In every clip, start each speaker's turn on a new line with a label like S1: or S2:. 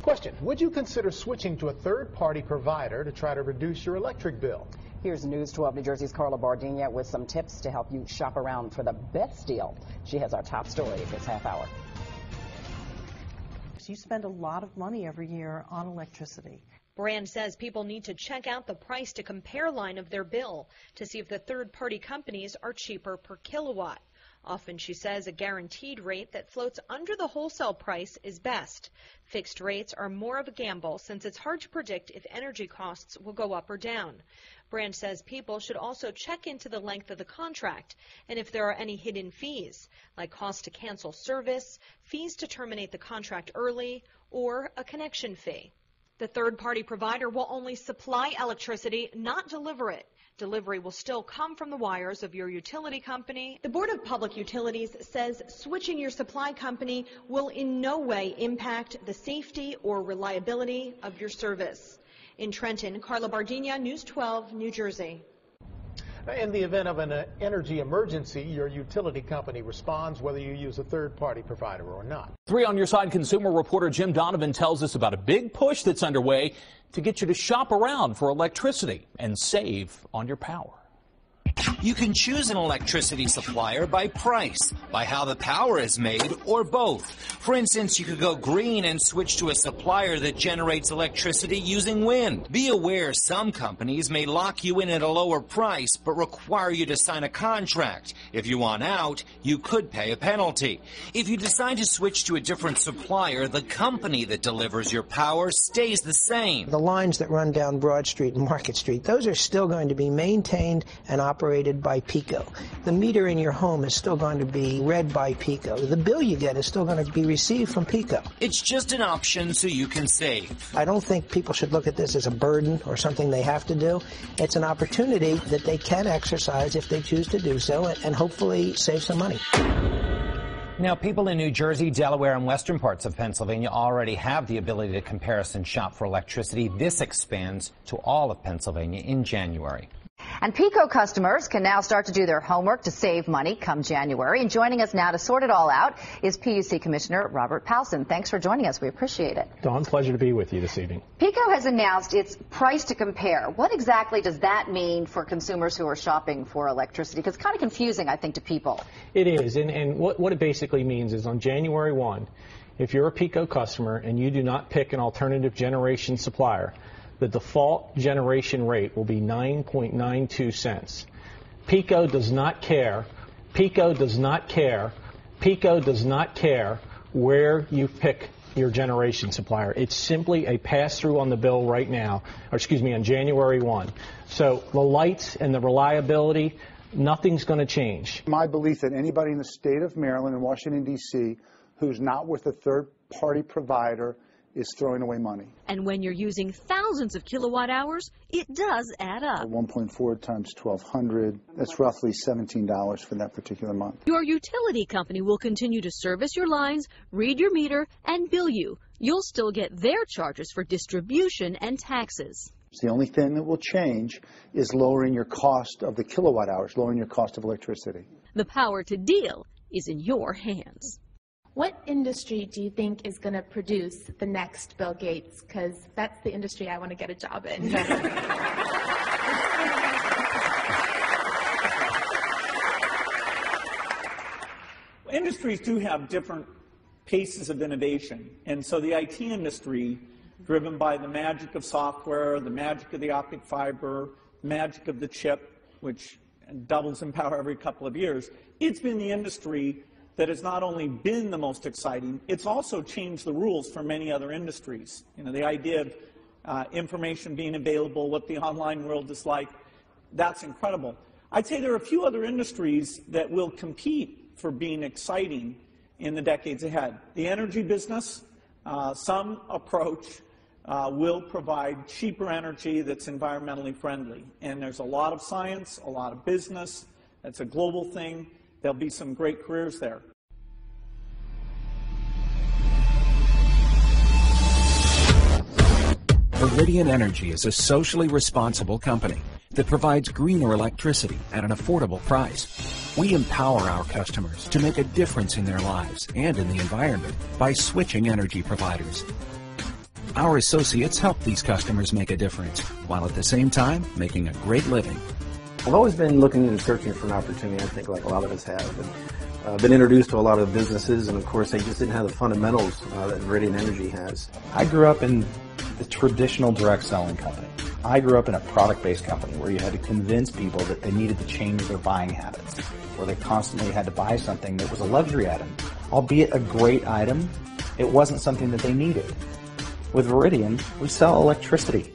S1: Question, would you consider switching to a third-party provider to try to reduce your electric bill?
S2: Here's News 12 New Jersey's Carla Bardina with some tips to help you shop around for the best deal. She has our top story this half hour.
S3: You spend a lot of money every year on electricity.
S4: Brand says people need to check out the price to compare line of their bill to see if the third-party companies are cheaper per kilowatt. Often, she says, a guaranteed rate that floats under the wholesale price is best. Fixed rates are more of a gamble since it's hard to predict if energy costs will go up or down. Brand says people should also check into the length of the contract and if there are any hidden fees, like cost to cancel service, fees to terminate the contract early, or a connection fee. The third-party provider will only supply electricity, not deliver it. Delivery will still come from the wires of your utility company. The Board of Public Utilities says switching your supply company will in no way impact the safety or reliability of your service. In Trenton, Carla Bardina, News 12, New Jersey.
S1: In the event of an energy emergency, your utility company responds whether you use a third-party provider or not.
S5: 3 on Your Side consumer reporter Jim Donovan tells us about a big push that's underway to get you to shop around for electricity and save on your power.
S6: You can choose an electricity supplier by price, by how the power is made, or both. For instance, you could go green and switch to a supplier that generates electricity using wind. Be aware some companies may lock you in at a lower price, but require you to sign a contract. If you want out, you could pay a penalty. If you decide to switch to a different supplier, the company that delivers your power stays the same.
S7: The lines that run down Broad Street and Market Street, those are still going to be maintained and operated by PECO. The meter in your home is still going to be read by PECO. The bill you get is still going to be received from PECO.
S6: It's just an option so you can save.
S7: I don't think people should look at this as a burden or something they have to do. It's an opportunity that they can exercise if they choose to do so and hopefully save some money.
S8: Now, people in New Jersey, Delaware, and western parts of Pennsylvania already have the ability to comparison shop for electricity. This expands to all of Pennsylvania in January.
S9: And PECO customers can now start to do their homework to save money come January. And joining us now to sort it all out is PUC Commissioner Robert Powelson. Thanks for joining us. We appreciate it.
S10: Dawn, pleasure to be with you this evening.
S9: PECO has announced its price to compare. What exactly does that mean for consumers who are shopping for electricity? Because it's kind of confusing, I think, to people.
S10: It is. And what it basically means is on January 1, if you're a PECO customer and you do not pick an alternative generation supplier, the default generation rate will be 9.92 cents. PECO does not care. PECO does not care. PECO does not care where you pick your generation supplier. It's simply a pass-through on the bill right now, or excuse me, on January 1. So the lights and the reliability, nothing's going to change.
S11: My belief that anybody in the state of Maryland and Washington, D.C. who's not with a third-party provider is throwing away money.
S12: And when you're using thousands of kilowatt hours, it does add up.
S11: 1.4 times 1,200, that's roughly $17 for that particular month.
S12: Your utility company will continue to service your lines, read your meter, and bill you. You'll still get their charges for distribution and taxes.
S11: The only thing that will change is lowering your cost of the kilowatt hours, lowering your cost of electricity.
S12: The power to deal is in your hands.
S13: What industry do you think is going to produce the next Bill Gates? Because that's the industry I want to get a job in.
S14: Industries do have different paces of innovation. And so the IT industry, driven by the magic of software, the magic of the optic fiber, the magic of the chip, which doubles in power every couple of years, it's been the industry that has not only been the most exciting, it's also changed the rules for many other industries. You know, the idea of information being available, what the online world is like, that's incredible. I'd say there are a few other industries that will compete for being exciting in the decades ahead. The energy business, some approach will provide cheaper energy that's environmentally friendly. And there's a lot of science, a lot of business. That's a global thing. There'll be some great careers there.
S15: Iridian Energy is a socially responsible company that provides greener electricity at an affordable price. We empower our customers to make a difference in their lives and in the environment by switching energy providers. Our associates help these customers make a difference, while at the same time making a great living.
S16: I've always been looking and searching for an opportunity, I think, like a lot of us have. And, been introduced to a lot of businesses, and of course they just didn't have the fundamentals that Viridian Energy has.
S17: I grew up in the traditional direct selling company. I grew up in a product-based company where you had to convince people that they needed to change their buying habits, where they constantly had to buy something that was a luxury item. Albeit a great item, it wasn't something that they needed. With Viridian, we sell electricity.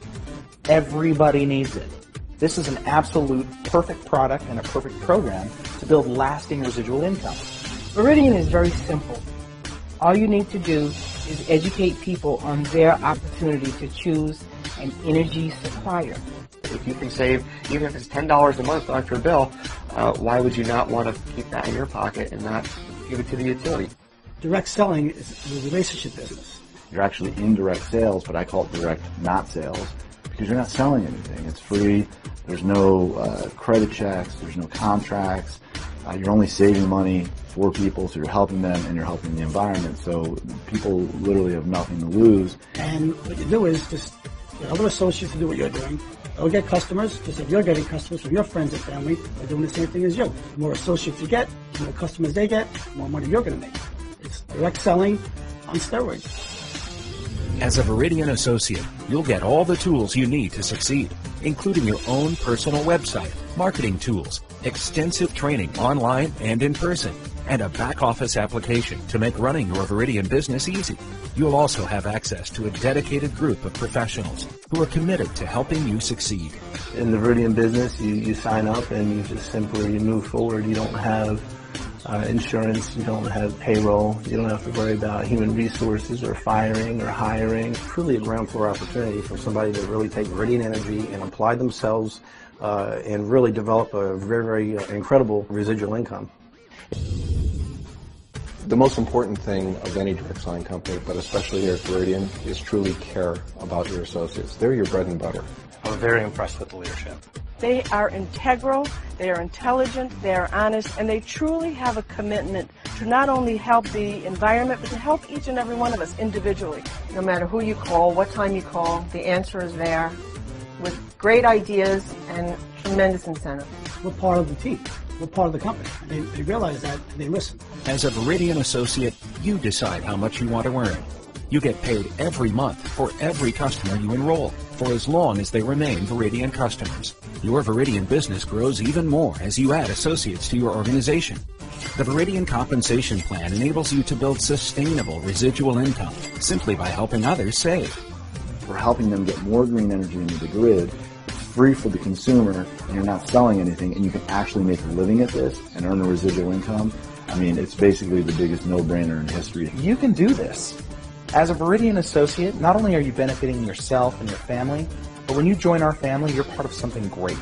S17: Everybody needs it. This is an absolute perfect product and a perfect program to build lasting residual income.
S18: Viridian is very simple. All you need to do is educate people on their opportunity to choose an energy supplier.
S19: If you can save, even if it's $10 a month off your bill, why would you not want to keep that in your pocket and not give it to the utility?
S20: Direct selling is a relationship business.
S21: You're actually in direct sales, but I call it direct not sales, because you're not selling anything. It's free. There's no credit checks. There's no contracts. You're only saving money for people, so you're helping them and you're helping the environment. So people literally have nothing to lose.
S20: And what you do is just get other associates to do what you're doing. They'll get customers, just like you're getting customers from your friends and family. They're doing the same thing as you. The more associates you get, the more customers they get, the more money you're going to make. It's direct selling on steroids.
S15: As a Viridian associate, you'll get all the tools you need to succeed, including your own personal website, marketing tools, extensive training online and in person, and a back-office application to make running your Viridian business easy. You'll also have access to a dedicated group of professionals who are committed to helping you succeed.
S16: In the Viridian business, you sign up and you just simply move forward. You don't have insurance, you don't have payroll, you don't have to worry about human resources or firing or hiring. Truly a ground floor opportunity for somebody to really take Viridian Energy and apply themselves and really develop a very, very incredible residual income.
S22: The most important thing of any direct selling company, but especially here at Viridian, is truly care about your associates. They're your bread and butter.
S17: I'm very impressed with the leadership.
S18: They are integral, they are intelligent, they are honest, and they truly have a commitment to not only help the environment, but to help each and every one of us individually. No matter who you call, what time you call, the answer is there with great ideas and tremendous incentive.
S20: We're part of the team. We're part of the company. They realize that and they listen.
S15: As a Viridian associate, you decide how much you want to earn. You get paid every month for every customer you enroll, for as long as they remain Viridian customers. Your Viridian business grows even more as you add associates to your organization. The Viridian Compensation Plan enables you to build sustainable residual income simply by helping others save.
S21: We're helping them get more green energy into the grid. It's free for the consumer, and you're not selling anything, and you can actually make a living at this and earn a residual income. I mean, it's basically the biggest no-brainer in history.
S17: You can do this. As a Viridian associate, not only are you benefiting yourself and your family, but when you join our family, you're part of something great.